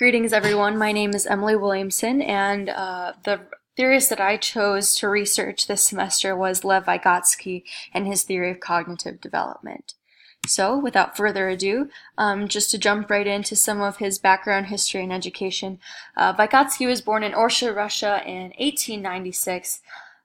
Greetings, everyone. My name is Emily Williamson, and the theorist that I chose to research this semester was Lev Vygotsky and his theory of cognitive development. So, without further ado, just to jump right into some of his background, history, and education, Vygotsky was born in Orsha, Russia in 1896,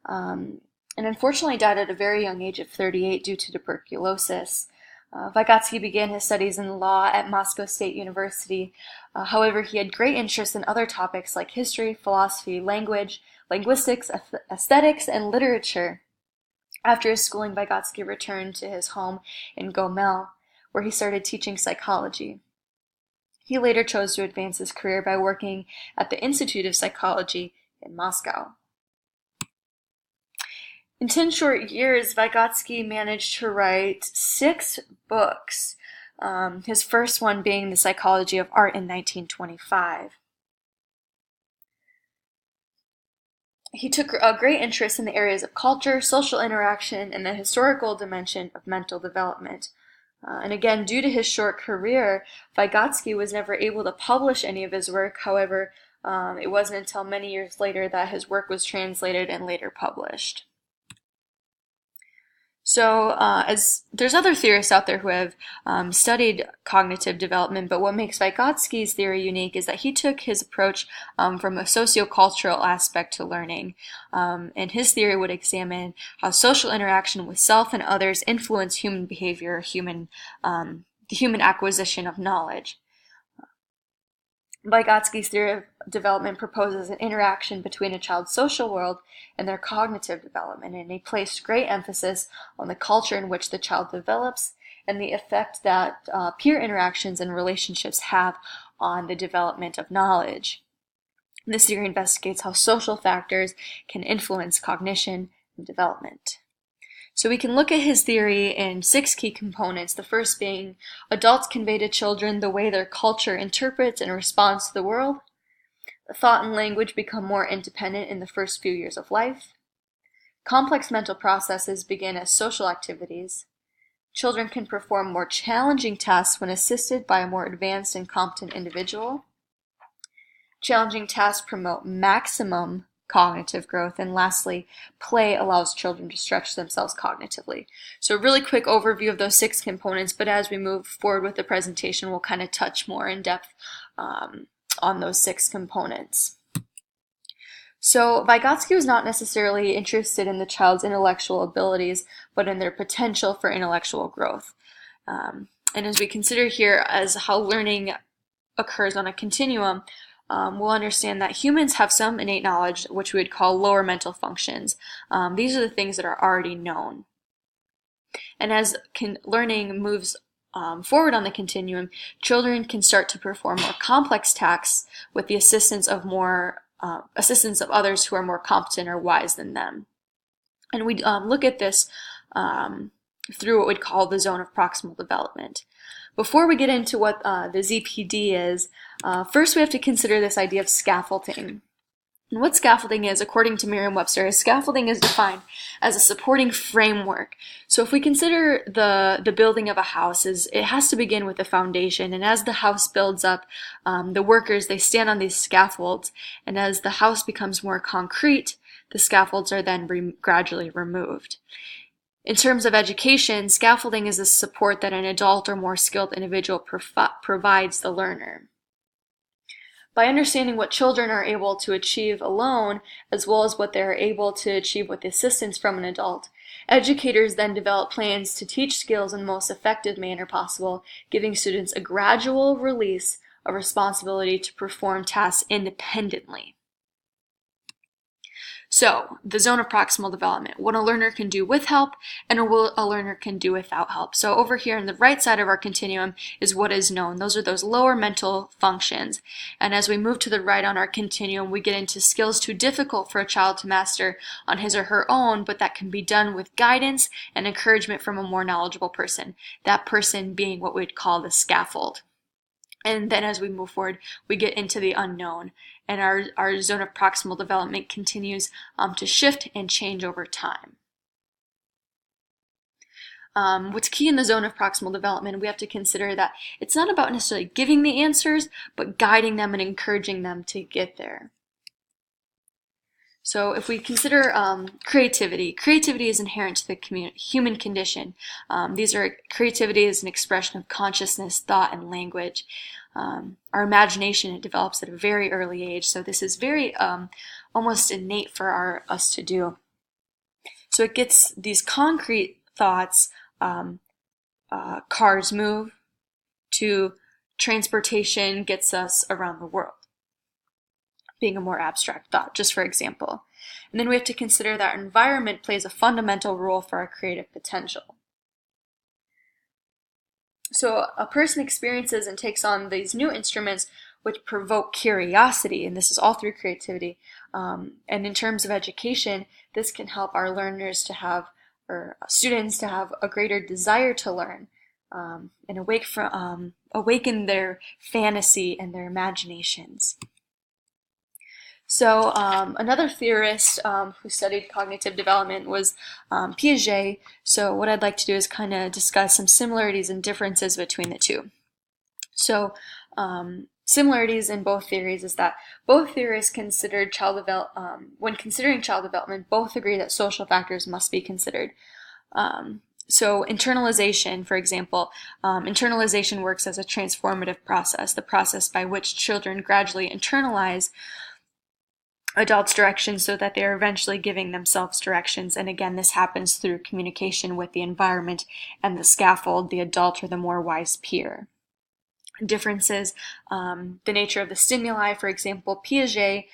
and unfortunately died at a very young age of 38 due to tuberculosis. Vygotsky began his studies in law at Moscow State University. However, he had great interest in other topics like history, philosophy, language, linguistics, aesthetics, and literature. After his schooling, Vygotsky returned to his home in Gomel, where he started teaching psychology. He later chose to advance his career by working at the Institute of Psychology in Moscow. In 10 short years, Vygotsky managed to write 6 books, his first one being The Psychology of Art in 1925. He took a great interest in the areas of culture, social interaction, and the historical dimension of mental development. And again, due to his short career, Vygotsky was never able to publish any of his work. However, it wasn't until many years later that his work was translated and later published. So, as there's other theorists out there who have studied cognitive development, but what makes Vygotsky's theory unique is that he took his approach from a sociocultural aspect to learning. And his theory would examine how social interaction with self and others influence human behavior, the human acquisition of knowledge. Vygotsky's theory of development proposes an interaction between a child's social world and their cognitive development, and he placed great emphasis on the culture in which the child develops and the effect that peer interactions and relationships have on the development of knowledge. This theory investigates how social factors can influence cognition and development. So we can look at his theory in 6 key components, the first being adults convey to children the way their culture interprets and responds to the world. Thought and language become more independent in the first few years of life. Complex mental processes begin as social activities. Children can perform more challenging tasks when assisted by a more advanced and competent individual. Challenging tasks promote maximum cognitive growth. And lastly, play allows children to stretch themselves cognitively. So a really quick overview of those 6 components, but as we move forward with the presentation, we'll kind of touch more in depth on those 6 components. So Vygotsky was not necessarily interested in the child's intellectual abilities, but in their potential for intellectual growth. And as we consider here as how learning occurs on a continuum, we'll understand that humans have some innate knowledge, which we would call lower mental functions. These are the things that are already known. And as learning moves forward on the continuum, children can start to perform more complex tasks with the assistance of others who are more competent or wise than them. And we look at this through what we'd call the zone of proximal development. Before we get into what the ZPD is, first we have to consider this idea of scaffolding. And what scaffolding is, according to Merriam-Webster, scaffolding is defined as a supporting framework. So if we consider the building of a house, it has to begin with a foundation, and as the house builds up, the workers, they stand on these scaffolds, and as the house becomes more concrete, the scaffolds are then gradually removed. In terms of education, scaffolding is the support that an adult or more skilled individual provides the learner. By understanding what children are able to achieve alone, as well as what they are able to achieve with assistance from an adult, educators then develop plans to teach skills in the most effective manner possible, giving students a gradual release of responsibility to perform tasks independently. So, the zone of proximal development, what a learner can do with help and what a learner can do without help. So over here on the right side of our continuum is what is known. Those are those lower mental functions. And as we move to the right on our continuum, we get into skills too difficult for a child to master on his or her own, but that can be done with guidance and encouragement from a more knowledgeable person. That person being what we'd call the scaffold. And then as we move forward, we get into the unknown, and our zone of proximal development continues to shift and change over time. What's key in the zone of proximal development, we have to consider that it's not about necessarily giving the answers, but guiding them and encouraging them to get there. So if we consider creativity is inherent to the human condition. Creativity is an expression of consciousness, thought, and language. Our imagination, it develops at a very early age, so this is very almost innate for us to do. So it gets these concrete thoughts, cars move, to transportation gets us around the world, being a more abstract thought, just for example. And then we have to consider that our environment plays a fundamental role for our creative potential. So a person experiences and takes on these new instruments which provoke curiosity, and this is all through creativity. And in terms of education, this can help our learners to have, or students to have, a greater desire to learn, and awaken their fantasy and their imaginations. So another theorist who studied cognitive development was Piaget. So what I'd like to do is kind of discuss some similarities and differences between the two. So similarities in both theories is that both theorists considered when considering child development, both agree that social factors must be considered. So internalization, for example, internalization works as a transformative process, the process by which children gradually internalize adults' directions so that they are eventually giving themselves directions. And again, this happens through communication with the environment and the scaffold, the adult or the more wise peer. Differences, the nature of the stimuli. For example, Piaget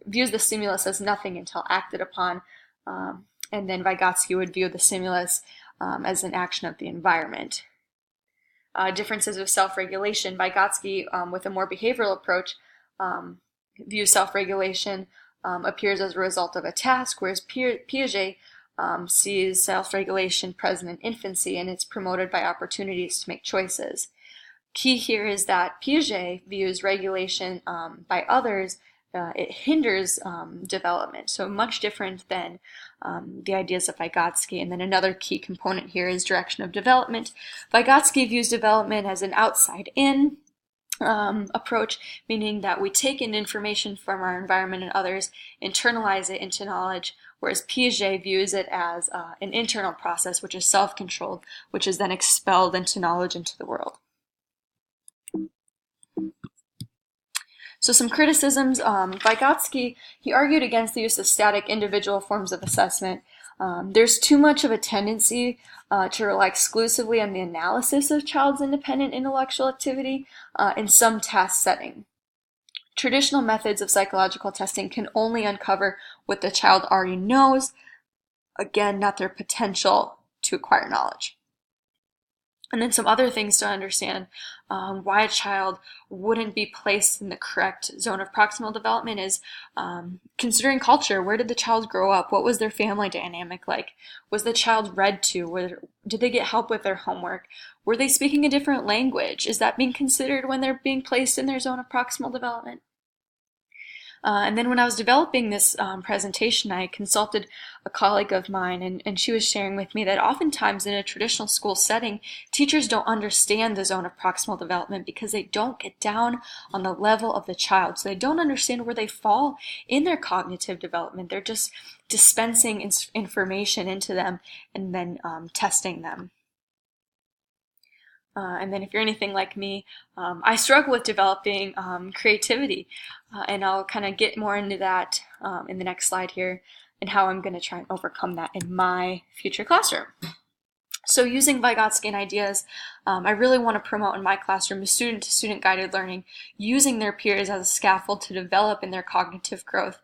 views the stimulus as nothing until acted upon, and then Vygotsky would view the stimulus as an action of the environment. Differences of self-regulation. Vygotsky, with a more behavioral approach, views self-regulation appears as a result of a task, whereas Piaget sees self-regulation present in infancy, and it's promoted by opportunities to make choices. Key here is that Piaget views regulation by others, it hinders development, so much different than the ideas of Vygotsky. And then another key component here is direction of development. Vygotsky views development as an outside-in approach, meaning that we take in information from our environment and others, internalize it into knowledge, whereas Piaget views it as an internal process, which is self-controlled, which is then expelled into knowledge into the world. So some criticisms. Vygotsky, he argued against the use of static individual forms of assessment. There's too much of a tendency to rely exclusively on the analysis of child's independent intellectual activity in some task setting. Traditional methods of psychological testing can only uncover what the child already knows, again, not their potential to acquire knowledge. And then some other things to understand why a child wouldn't be placed in the correct zone of proximal development is considering culture. Where did the child grow up? What was their family dynamic like? Was the child read to? Did they get help with their homework? Were they speaking a different language? Is that being considered when they're being placed in their zone of proximal development? And then when I was developing this presentation, I consulted a colleague of mine, and she was sharing with me that oftentimes in a traditional school setting, teachers don't understand the zone of proximal development because they don't get down on the level of the child. So they don't understand where they fall in their cognitive development. They're just dispensing information into them and then testing them. And then if you're anything like me, I struggle with developing creativity, and I'll kind of get more into that in the next slide here, and how I'm going to try and overcome that in my future classroom. So using Vygotskian ideas, I really want to promote in my classroom student-to-student guided learning, using their peers as a scaffold to develop in their cognitive growth.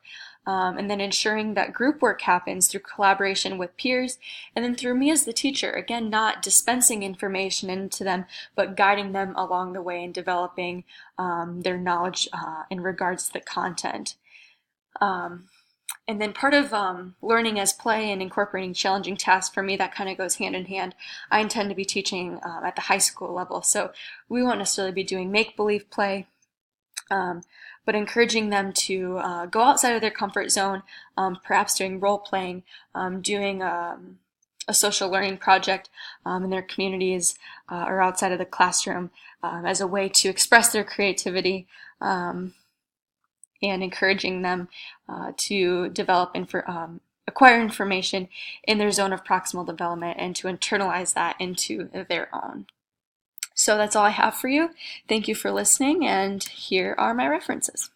And then ensuring that group work happens through collaboration with peers, and then through me as the teacher, again, not dispensing information into them, but guiding them along the way and developing their knowledge in regards to the content. And then part of learning as play and incorporating challenging tasks, for me, that kind of goes hand in hand. I intend to be teaching at the high school level, so we won't necessarily be doing make-believe play, but encouraging them to go outside of their comfort zone, perhaps doing role-playing, doing a social learning project in their communities or outside of the classroom as a way to express their creativity, and encouraging them to develop acquire information in their zone of proximal development and to internalize that into their own. So that's all I have for you. Thank you for listening, and here are my references.